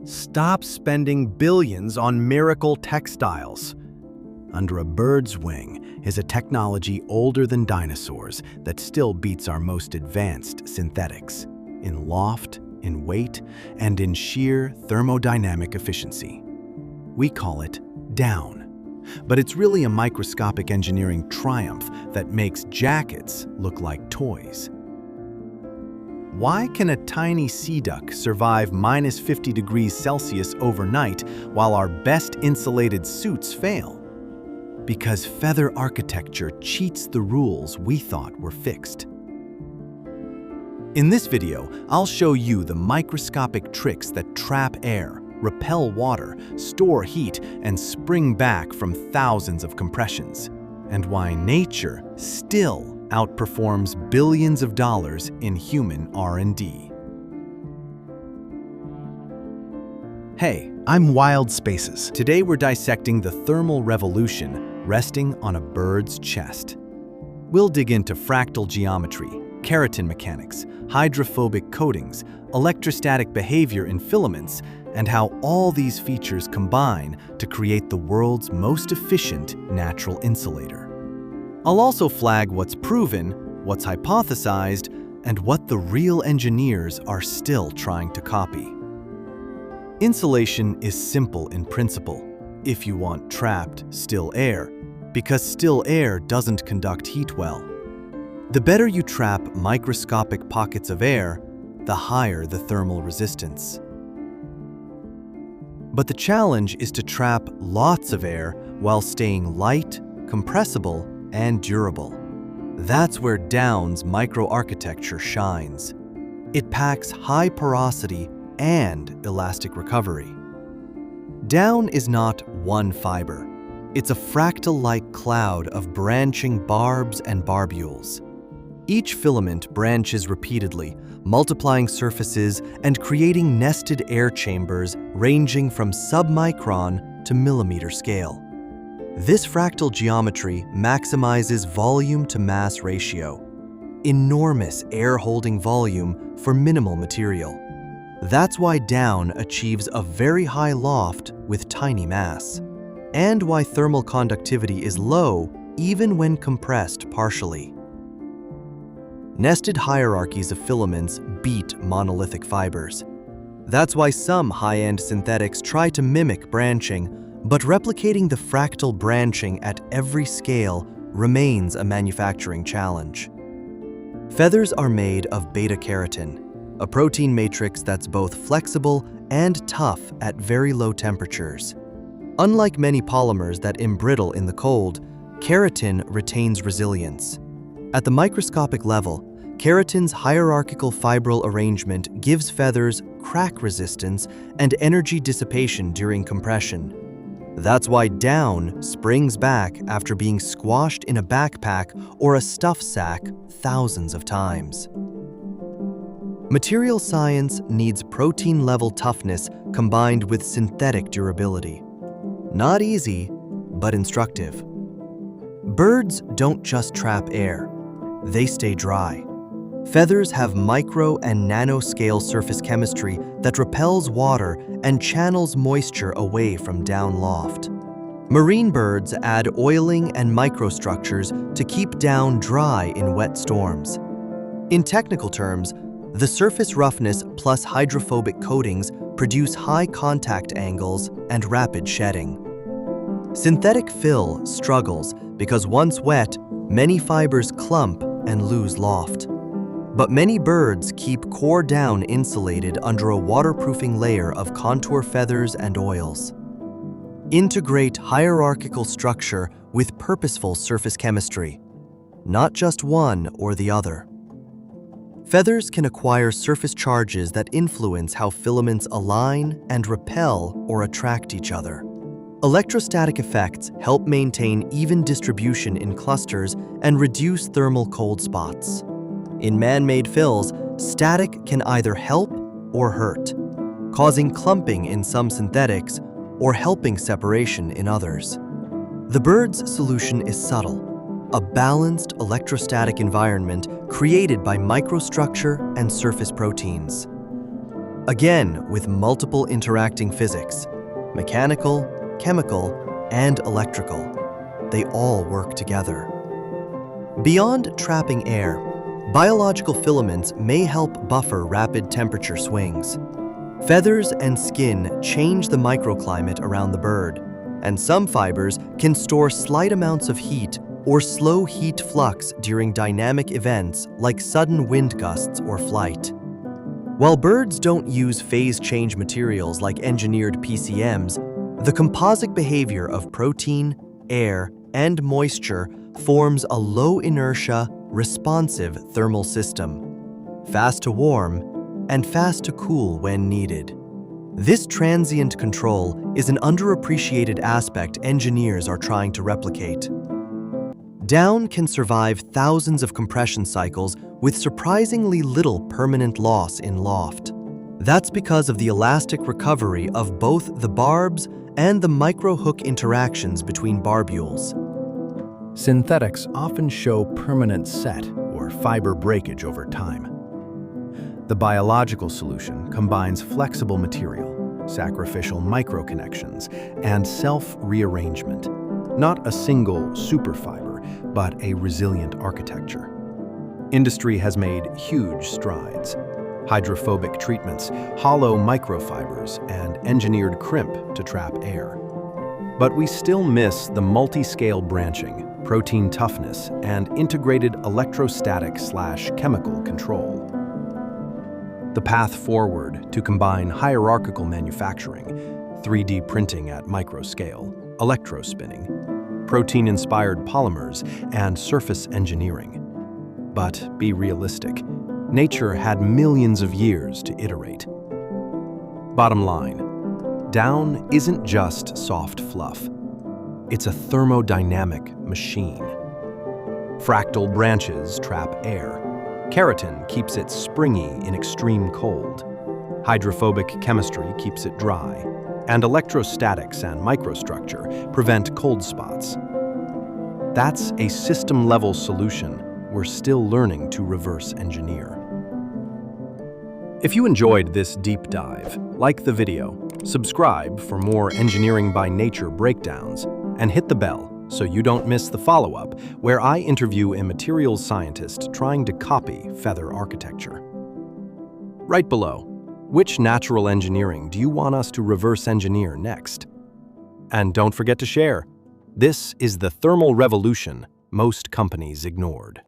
Stop spending billions on miracle textiles. Under a bird's wing is a technology older than dinosaurs that still beats our most advanced synthetics in loft, in weight, and in sheer thermodynamic efficiency. We call it down. But it's really a microscopic engineering triumph that makes jackets look like toys. Why can a tiny sea duck survive minus 50 degrees Celsius overnight while our best insulated suits fail? Because feather architecture cheats the rules we thought were fixed. In this video, I'll show you the microscopic tricks that trap air, repel water, store heat, and spring back from thousands of compressions, and why nature still outperforms billions of dollars in human R&D. Hey, I'm Wild Spaces. Today we're dissecting the thermal revolution resting on a bird's chest. We'll dig into fractal geometry, keratin mechanics, hydrophobic coatings, electrostatic behavior in filaments, and how all these features combine to create the world's most efficient natural insulator. I'll also flag what's proven, what's hypothesized, and what the real engineers are still trying to copy. Insulation is simple in principle if you want trapped, still air, because still air doesn't conduct heat well. The better you trap microscopic pockets of air, the higher the thermal resistance. But the challenge is to trap lots of air while staying light, compressible, and durable. That's where Down's microarchitecture shines. It packs high porosity and elastic recovery. Down is not one fiber. It's a fractal-like cloud of branching barbs and barbules. Each filament branches repeatedly, multiplying surfaces and creating nested air chambers ranging from submicron to millimeter scale. This fractal geometry maximizes volume to mass ratio, enormous air-holding volume for minimal material. That's why Down achieves a very high loft with tiny mass, and why thermal conductivity is low even when compressed partially. Nested hierarchies of filaments beat monolithic fibers. That's why some high-end synthetics try to mimic branching, but replicating the fractal branching at every scale remains a manufacturing challenge. Feathers are made of beta-keratin, a protein matrix that's both flexible and tough at very low temperatures. Unlike many polymers that embrittle in the cold, keratin retains resilience. At the microscopic level, keratin's hierarchical fibril arrangement gives feathers crack resistance and energy dissipation during compression. That's why Down springs back after being squashed in a backpack or a stuff sack thousands of times. Material science needs protein-level toughness combined with synthetic durability. Not easy, but instructive. Birds don't just trap air, they stay dry. Feathers have micro and nanoscale surface chemistry that repels water and channels moisture away from down loft. Marine birds add oiling and microstructures to keep down dry in wet storms. In technical terms, the surface roughness plus hydrophobic coatings produce high contact angles and rapid shedding. Synthetic fill struggles because once wet, many fibers clump and lose loft. But many birds keep core down insulated under a waterproofing layer of contour feathers and oils. Integrate hierarchical structure with purposeful surface chemistry, not just one or the other. Feathers can acquire surface charges that influence how filaments align and repel or attract each other. Electrostatic effects help maintain even distribution in clusters and reduce thermal cold spots. In man-made fills, static can either help or hurt, causing clumping in some synthetics or helping separation in others. The bird's solution is subtle, a balanced electrostatic environment created by microstructure and surface proteins. Again, with multiple interacting physics, mechanical, chemical, and electrical. They all work together. Beyond trapping air, biological filaments may help buffer rapid temperature swings. Feathers and skin change the microclimate around the bird, and some fibers can store slight amounts of heat or slow heat flux during dynamic events like sudden wind gusts or flight. While birds don't use phase change materials like engineered PCMs, the composite behavior of protein, air, and moisture forms a low-inertia, responsive thermal system, fast to warm and fast to cool when needed. This transient control is an underappreciated aspect engineers are trying to replicate. Down can survive thousands of compression cycles with surprisingly little permanent loss in loft. That's because of the elastic recovery of both the barbs and the micro-hook interactions between barbules. Synthetics often show permanent set or fiber breakage over time. The biological solution combines flexible material, sacrificial microconnections, and self-rearrangement. Not a single superfiber, but a resilient architecture. Industry has made huge strides. Hydrophobic treatments, hollow microfibers, and engineered crimp to trap air. But we still miss the multi-scale branching, protein toughness, and integrated electrostatic/chemical control. The path forward to combine hierarchical manufacturing, 3D printing at microscale, electrospinning, protein-inspired polymers, and surface engineering. But be realistic. Nature had millions of years to iterate. Bottom line, down isn't just soft fluff. It's a thermodynamic machine. Fractal branches trap air. Keratin keeps it springy in extreme cold. Hydrophobic chemistry keeps it dry. And electrostatics and microstructure prevent cold spots. That's a system-level solution we're still learning to reverse engineer. If you enjoyed this deep dive, like the video, subscribe for more Engineering by Nature breakdowns, and hit the bell so you don't miss the follow-up where I interview a materials scientist trying to copy feather architecture. Right below, which natural engineering do you want us to reverse engineer next? And don't forget to share. This is the thermal revolution most companies ignored.